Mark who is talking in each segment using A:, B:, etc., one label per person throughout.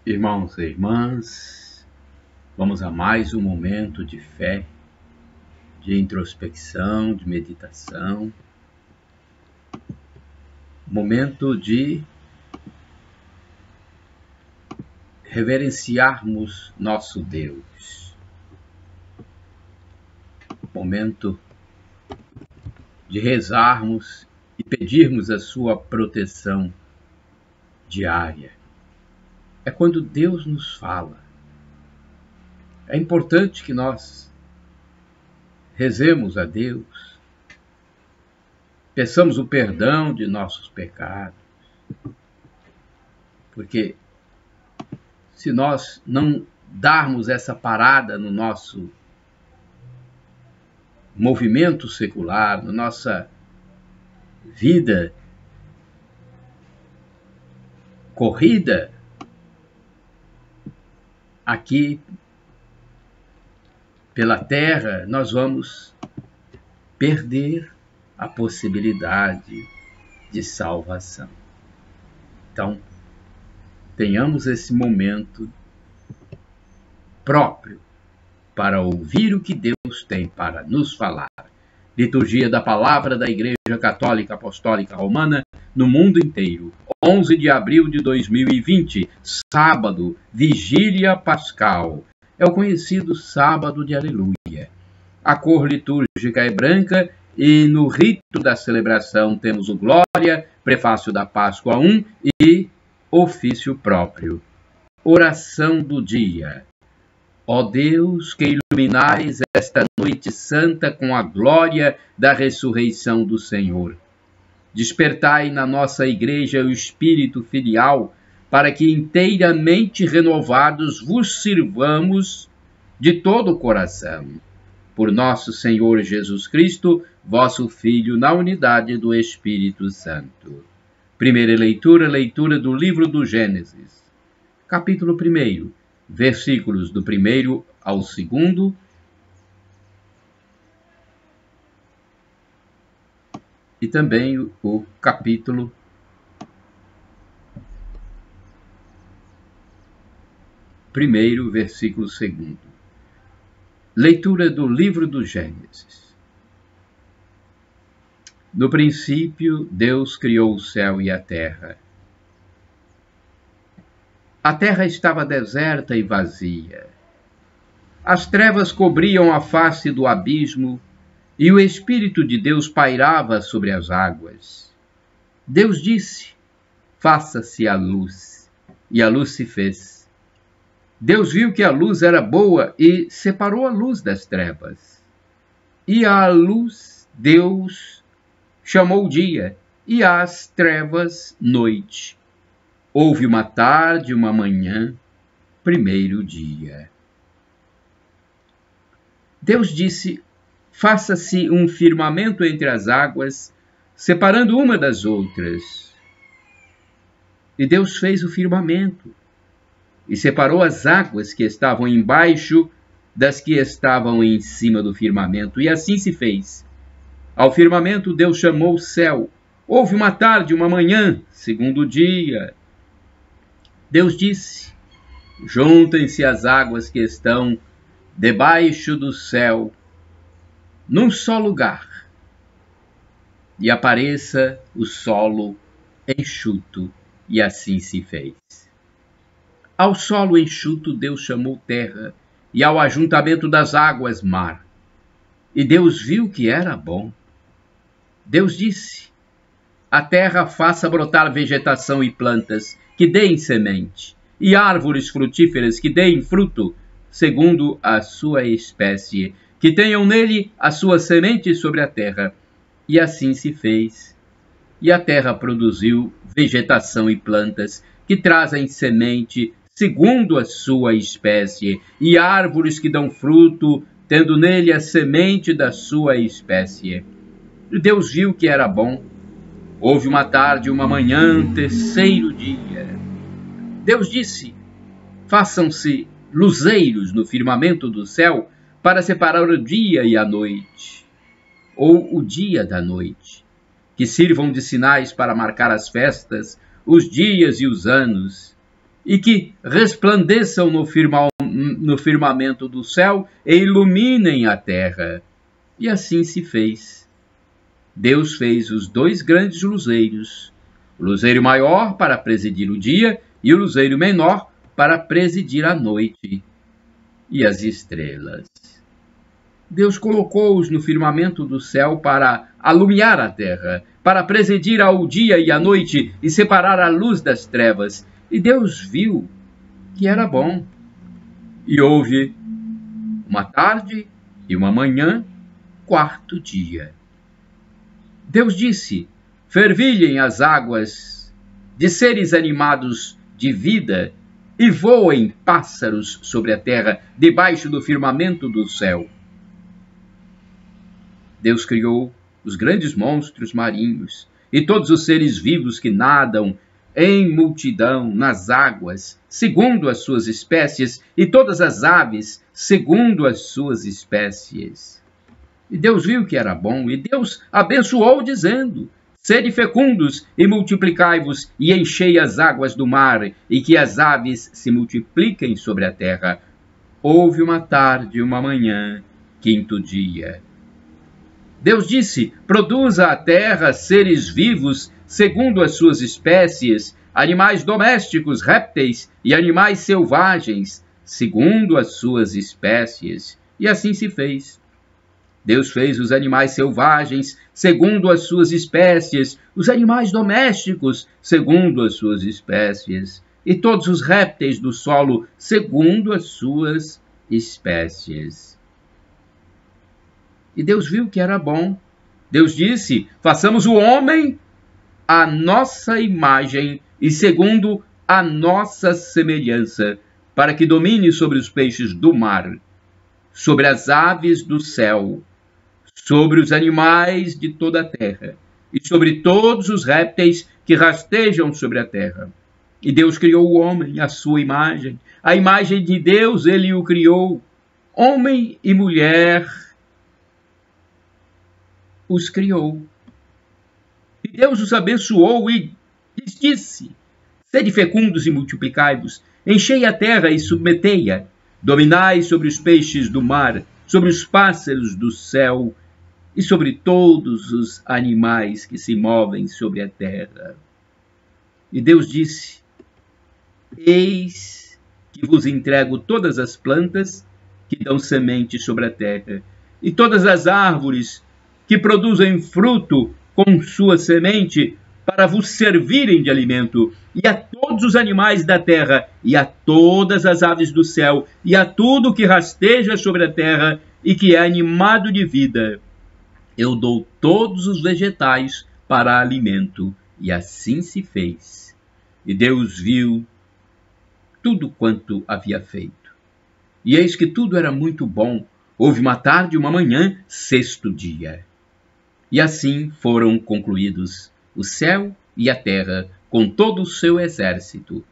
A: Irmãos e irmãs, vamos a mais um momento de fé, de introspecção, de meditação, momento de reverenciarmos nosso Deus, momento de rezarmos e pedirmos a sua proteção diária. É quando Deus nos fala. É importante que nós rezemos a Deus, peçamos o perdão de nossos pecados, porque se nós não darmos essa parada no nosso movimento secular, na nossa vida corrida aqui pela terra, nós vamos perder a possibilidade de salvação. Então, tenhamos esse momento próprio para ouvir o que Deus tem para nos falar. Liturgia da Palavra da Igreja Católica Apostólica Romana no mundo inteiro. 11 de abril de 2020, sábado, Vigília Pascal. É o conhecido Sábado de Aleluia. A cor litúrgica é branca e no rito da celebração temos o Glória, Prefácio da Páscoa 1 e ofício próprio. Oração do dia. Ó Deus, que iluminais esta noite santa com a glória da ressurreição do Senhor. Despertai na nossa Igreja o espírito filial, para que inteiramente renovados vos sirvamos de todo o coração. Por nosso Senhor Jesus Cristo, vosso Filho, na unidade do Espírito Santo. Primeira leitura, leitura do livro do Gênesis. Capítulo 1, versículos do 1º ao 2º, e também o capítulo 1º, versículo 2º. Leitura do livro do Gênesis. No princípio, Deus criou o céu e a terra. A terra estava deserta e vazia. As trevas cobriam a face do abismo e o Espírito de Deus pairava sobre as águas. Deus disse: faça-se a luz, e a luz se fez. Deus viu que a luz era boa e separou a luz das trevas. E a luz Deus chamou dia, e às trevas noite. Houve uma tarde, uma manhã, primeiro dia. Deus disse: faça-se um firmamento entre as águas, separando uma das outras. E Deus fez o firmamento, e separou as águas que estavam embaixo das que estavam em cima do firmamento, e assim se fez. Ao firmamento Deus chamou o céu. Houve uma tarde, uma manhã, segundo dia. Deus disse: juntem-se as águas que estão debaixo do céu, num só lugar, e apareça o solo enxuto, e assim se fez. Ao solo enxuto Deus chamou terra, e ao ajuntamento das águas mar. E Deus viu que era bom. Deus disse: a terra faça brotar vegetação e plantas, que deem semente, e árvores frutíferas que deem fruto, segundo a sua espécie, que tenham nele a sua semente sobre a terra. E assim se fez. E a terra produziu vegetação e plantas, que trazem semente, segundo a sua espécie, e árvores que dão fruto, tendo nele a semente da sua espécie. E Deus viu que era bom. Houve uma tarde, uma manhã, terceiro dia. Deus disse: façam-se luzeiros no firmamento do céu, para separar o dia e a noite, ou o dia da noite, que sirvam de sinais para marcar as festas, os dias e os anos, e que resplandeçam no firmamento do céu e iluminem a terra. E assim se fez. Deus fez os 2 grandes luzeiros, o luzeiro maior para presidir o dia e o luzeiro menor para presidir a noite. E as estrelas. Deus colocou-os no firmamento do céu para alumiar a terra, para presidir ao dia e à noite e separar a luz das trevas. E Deus viu que era bom. E houve uma tarde e uma manhã, 4º dia. Deus disse: fervilhem as águas de seres animados de vida e voem pássaros sobre a terra, debaixo do firmamento do céu. Deus criou os grandes monstros marinhos e todos os seres vivos que nadam em multidão nas águas, segundo as suas espécies, e todas as aves, segundo as suas espécies. E Deus viu que era bom, e Deus abençoou, dizendo: sede fecundos e multiplicai-vos, e enchei as águas do mar, e que as aves se multipliquem sobre a terra. Houve uma tarde e uma manhã, 5º dia. Deus disse: produza a terra seres vivos, segundo as suas espécies, animais domésticos, répteis e animais selvagens, segundo as suas espécies. E assim se fez. Deus fez os animais selvagens, segundo as suas espécies, os animais domésticos, segundo as suas espécies, e todos os répteis do solo, segundo as suas espécies. E Deus viu que era bom. Deus disse: façamos o homem à nossa imagem e segundo a nossa semelhança, para que domine sobre os peixes do mar, sobre as aves do céu, sobre os animais de toda a terra, e sobre todos os répteis que rastejam sobre a terra. E Deus criou o homem à sua imagem. A imagem de Deus ele o criou. Homem e mulher os criou. E Deus os abençoou e lhes disse: sede fecundos e multiplicai-vos, enchei a terra e submetei-a, dominai sobre os peixes do mar, sobre os pássaros do céu e sobre todos os animais que se movem sobre a terra. E Deus disse: eis que vos entrego todas as plantas que dão semente sobre a terra, e todas as árvores que produzem fruto com sua semente, para vos servirem de alimento, e a todos os animais da terra, e a todas as aves do céu, e a tudo que rasteja sobre a terra, e que é animado de vida. Eu dou todos os vegetais para alimento. E assim se fez. E Deus viu tudo quanto havia feito. E eis que tudo era muito bom. Houve uma tarde e uma manhã, 6º dia. E assim foram concluídos o céu e a terra, com todo o seu exército.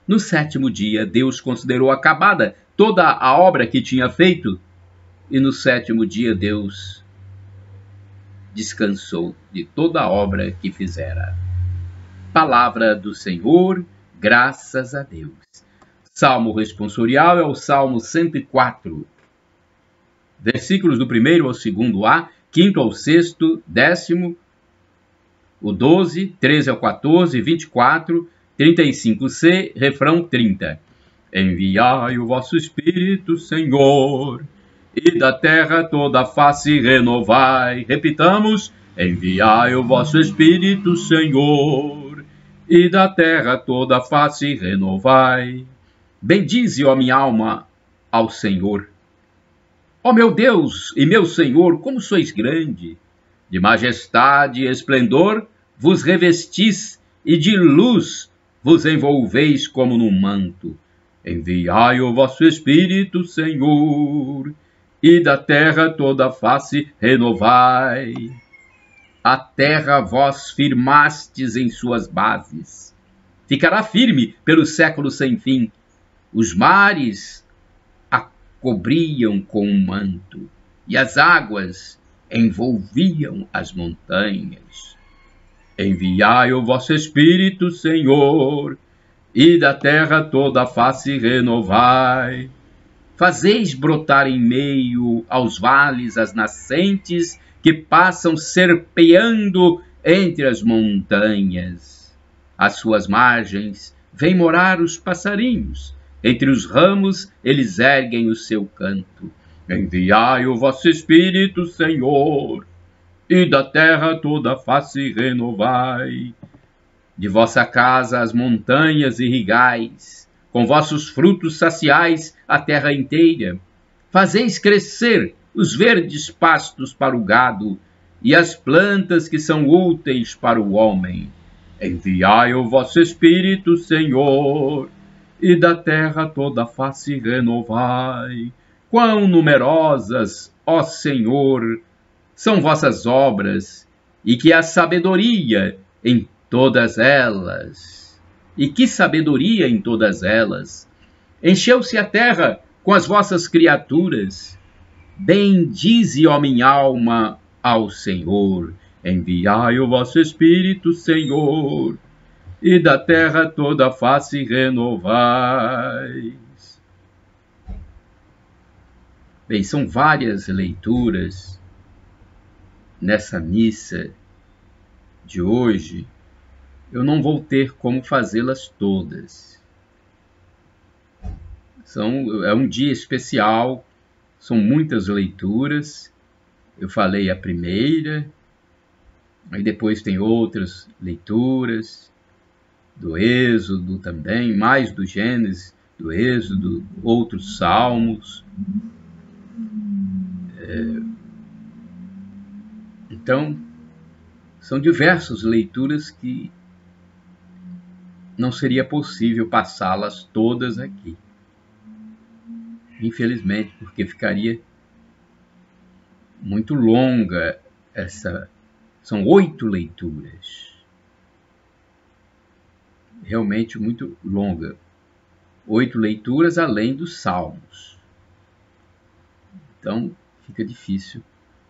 A: No 7º dia, Deus considerou acabada toda a obra que tinha feito, e no 7º dia Deus descansou de toda a obra que fizera. Palavra do Senhor, graças a Deus. Salmo responsorial é o Salmo 104. Versículos do 1º ao 2º-A, 5º ao 6º, 10º, o 12, 13 ao 14, 24, 35C, refrão 30. Enviai o vosso Espírito, Senhor, e da terra toda a face renovai. Repitamos: enviai o vosso Espírito, Senhor, e da terra toda a face renovai. Bendize, ó minha alma, ao Senhor. Ó meu Deus e meu Senhor, como sois grande! De majestade e esplendor vos revestis, e de luz vos envolveis como num manto. Enviai o vosso Espírito, Senhor, e da terra toda a face renovai. A terra vós firmastes em suas bases. Ficará firme pelos séculos sem fim. Os mares a cobriam com um manto, e as águas envolviam as montanhas. Enviai o vosso Espírito, Senhor, e da terra toda a face renovai. Fazeis brotar em meio aos vales as nascentes que passam serpeando entre as montanhas. Às suas margens vêm morar os passarinhos, entre os ramos eles erguem o seu canto. Enviai o vosso Espírito, Senhor, e da terra toda a face renovai. De vossa casa as montanhas irrigais, com vossos frutos saciais a terra inteira. Fazeis crescer os verdes pastos para o gado e as plantas que são úteis para o homem. Enviai o vosso Espírito, Senhor, e da terra toda a face renovai. Quão numerosas, ó Senhor, são vossas obras, e que a sabedoria em todas elas. E que sabedoria em todas elas! Encheu-se a terra com as vossas criaturas. Bendize, ó minha alma, ao Senhor. Enviai o vosso Espírito, Senhor, e da terra toda a face renovai. Bem, são várias leituras nessa missa de hoje. Eu não vou ter como fazê-las todas. É um dia especial, são muitas leituras. Eu falei a primeira, aí depois tem outras leituras, do Êxodo também, mais do Gênesis, do Êxodo, outros salmos. Então, são diversas leituras que não seria possível passá-las todas aqui. Infelizmente, porque ficaria muito longa São 8 leituras. Realmente muito longa. 8 leituras além dos salmos. Então, fica difícil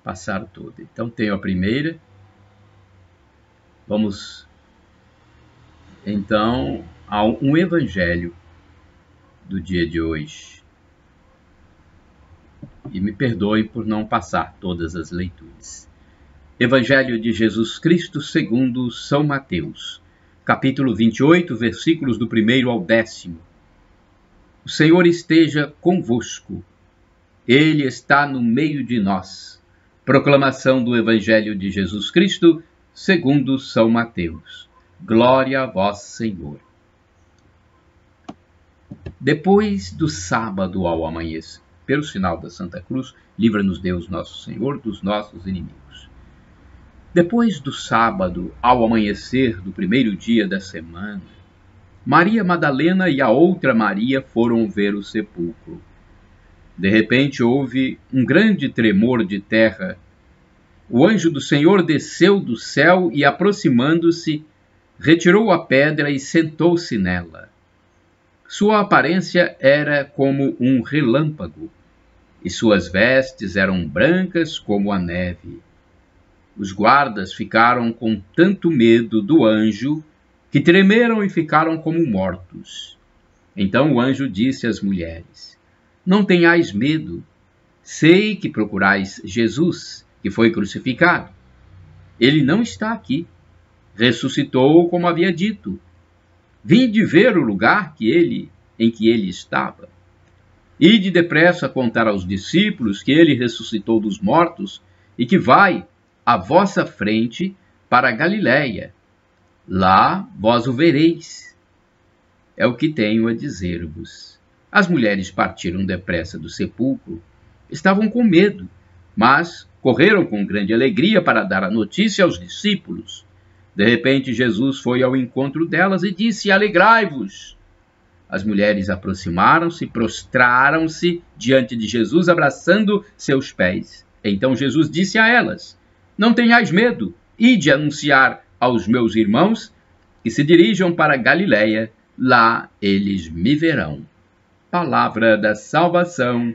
A: passar toda. Então, tenho a primeira. Vamos então a um evangelho do dia de hoje. E me perdoem por não passar todas as leituras. Evangelho de Jesus Cristo segundo São Mateus, capítulo 28, versículos do 1º ao 10º. O Senhor esteja convosco. Ele está no meio de nós. Proclamação do Evangelho de Jesus Cristo segundo São Mateus. Glória a vós, Senhor. Depois do sábado ao amanhecer, pelo sinal da Santa Cruz, livra-nos Deus nosso Senhor dos nossos inimigos. Depois do sábado ao amanhecer do primeiro dia da semana, Maria Madalena e a outra Maria foram ver o sepulcro. De repente houve um grande tremor de terra. O anjo do Senhor desceu do céu e, aproximando-se, retirou a pedra e sentou-se nela. Sua aparência era como um relâmpago, e suas vestes eram brancas como a neve. Os guardas ficaram com tanto medo do anjo que tremeram e ficaram como mortos. Então o anjo disse às mulheres: Não tenhais medo. Sei que procurais Jesus, que foi crucificado. Ele não está aqui. Ressuscitou como havia dito. Vinde ver o lugar em que ele estava. Ide depressa contar aos discípulos que ele ressuscitou dos mortos e que vai à vossa frente para a Galiléia. Lá vós o vereis. É o que tenho a dizer-vos. As mulheres partiram depressa do sepulcro. Estavam com medo, mas correram com grande alegria para dar a notícia aos discípulos. De repente, Jesus foi ao encontro delas e disse: Alegrai-vos! As mulheres aproximaram-se, prostraram-se diante de Jesus, abraçando seus pés. Então Jesus disse a elas: Não tenhais medo, ide anunciar aos meus irmãos que se dirijam para Galiléia, lá eles me verão. Palavra da salvação,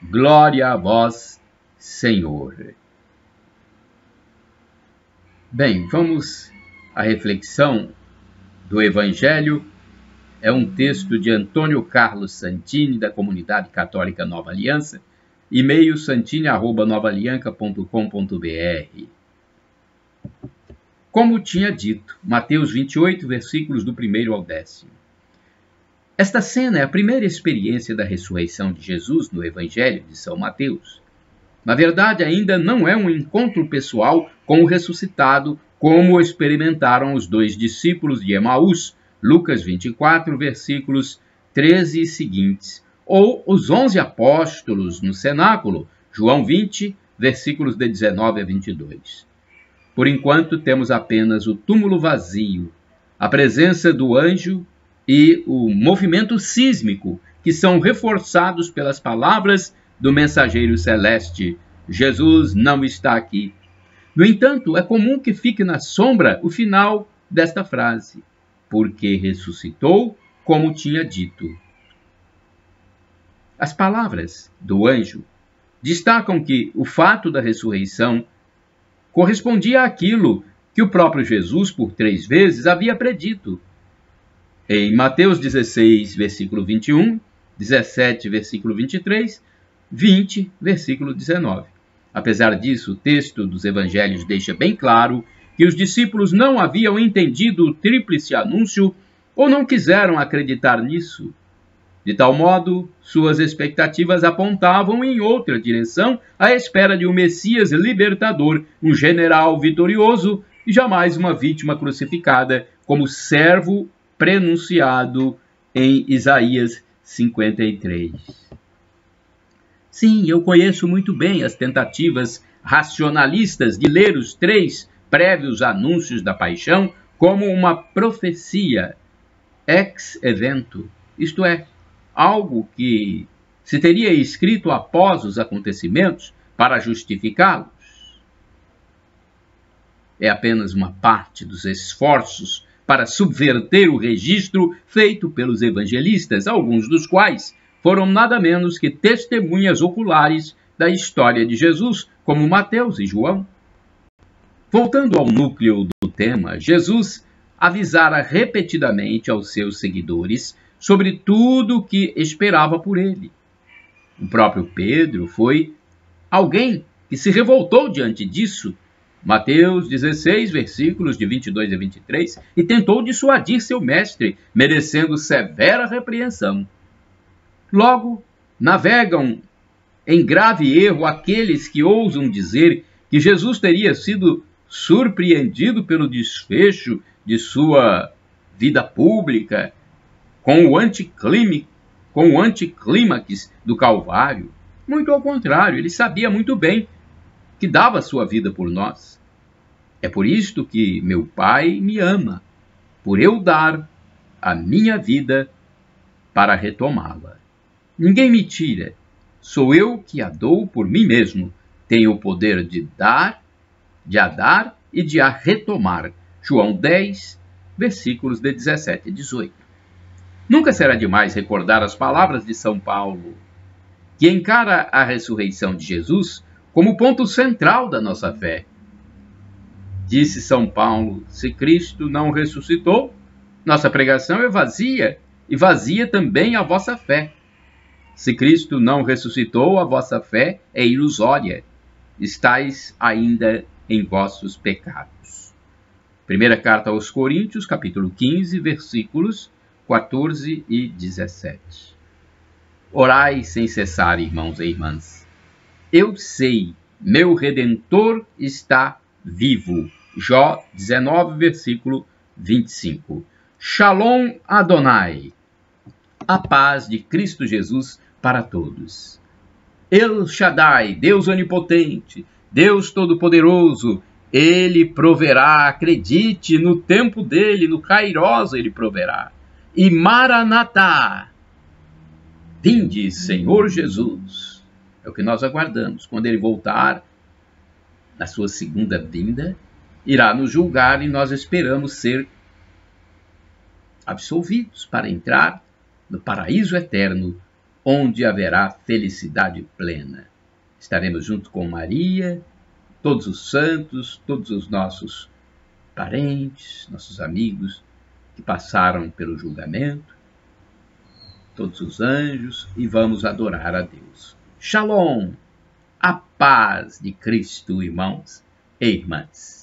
A: glória a vós, Senhor. Bem, vamos à reflexão do Evangelho é um texto de Antônio Carlos Santini, da Comunidade Católica Nova Aliança, e-mail santini@novaalianca.com.br. Como tinha dito, Mateus 28, versículos do 1º ao 10º. Esta cena é a primeira experiência da ressurreição de Jesus no Evangelho de São Mateus. Na verdade, ainda não é um encontro pessoal com o ressuscitado, como experimentaram os 2 discípulos de Emaús, Lucas 24, versículos 13 e seguintes, ou os 11 apóstolos no cenáculo, João 20, versículos de 19 a 22. Por enquanto, temos apenas o túmulo vazio, a presença do anjo e o movimento sísmico, que são reforçados pelas palavras do mensageiro celeste: Jesus não está aqui. No entanto, é comum que fique na sombra o final desta frase: porque ressuscitou como tinha dito. As palavras do anjo destacam que o fato da ressurreição correspondia àquilo que o próprio Jesus, por 3 vezes, havia predito. Em Mateus 16, versículo 21, 17, versículo 23, 20, versículo 19. Apesar disso, o texto dos evangelhos deixa bem claro que os discípulos não haviam entendido o tríplice anúncio ou não quiseram acreditar nisso. De tal modo, suas expectativas apontavam em outra direção, à espera de um Messias libertador, um general vitorioso e jamais uma vítima crucificada, como servo prenunciado em Isaías 53. Sim, eu conheço muito bem as tentativas racionalistas de ler os 3 prévios anúncios da paixão como uma profecia ex evento, isto é, algo que se teria escrito após os acontecimentos para justificá-los. É apenas uma parte dos esforços para subverter o registro feito pelos evangelistas, alguns dos quais foram nada menos que testemunhas oculares da história de Jesus, como Mateus e João. Voltando ao núcleo do tema, Jesus avisara repetidamente aos seus seguidores sobre tudo o que esperava por ele. O próprio Pedro foi alguém que se revoltou diante disso, Mateus 16, versículos de 22 a 23, e tentou dissuadir seu mestre, merecendo severa repreensão. Logo, navegam em grave erro aqueles que ousam dizer que Jesus teria sido surpreendido pelo desfecho de sua vida pública com o anticlímax do Calvário. Muito ao contrário, ele sabia muito bem que dava sua vida por nós. É por isto que meu Pai me ama, por eu dar a minha vida para retomá-la. Ninguém me tira, sou eu que a dou por mim mesmo. Tenho o poder de a dar e de a retomar. João 10, versículos de 17 e 18. Nunca será demais recordar as palavras de São Paulo, que encara a ressurreição de Jesus como ponto central da nossa fé. Disse São Paulo: se Cristo não ressuscitou, nossa pregação é vazia, e vazia também a vossa fé. Se Cristo não ressuscitou, a vossa fé é ilusória. Estais ainda em vossos pecados. Primeira carta aos Coríntios, capítulo 15, versículos 14 e 17. Orai sem cessar, irmãos e irmãs. Eu sei, meu Redentor está vivo. Jó 19, versículo 25. Shalom Adonai. A paz de Cristo Jesus para todos. El Shaddai, Deus onipotente, Deus todo-poderoso, Ele proverá, acredite, no tempo dele, no Kairos Ele proverá. E Maranatá, vinde, Senhor Jesus. É o que nós aguardamos. Quando Ele voltar, na sua segunda vinda, irá nos julgar e nós esperamos ser absolvidos para entrar no paraíso eterno, onde haverá felicidade plena. Estaremos junto com Maria, todos os santos, todos os nossos parentes, nossos amigos que passaram pelo julgamento, todos os anjos e vamos adorar a Deus. Shalom! A paz de Cristo, irmãos e irmãs.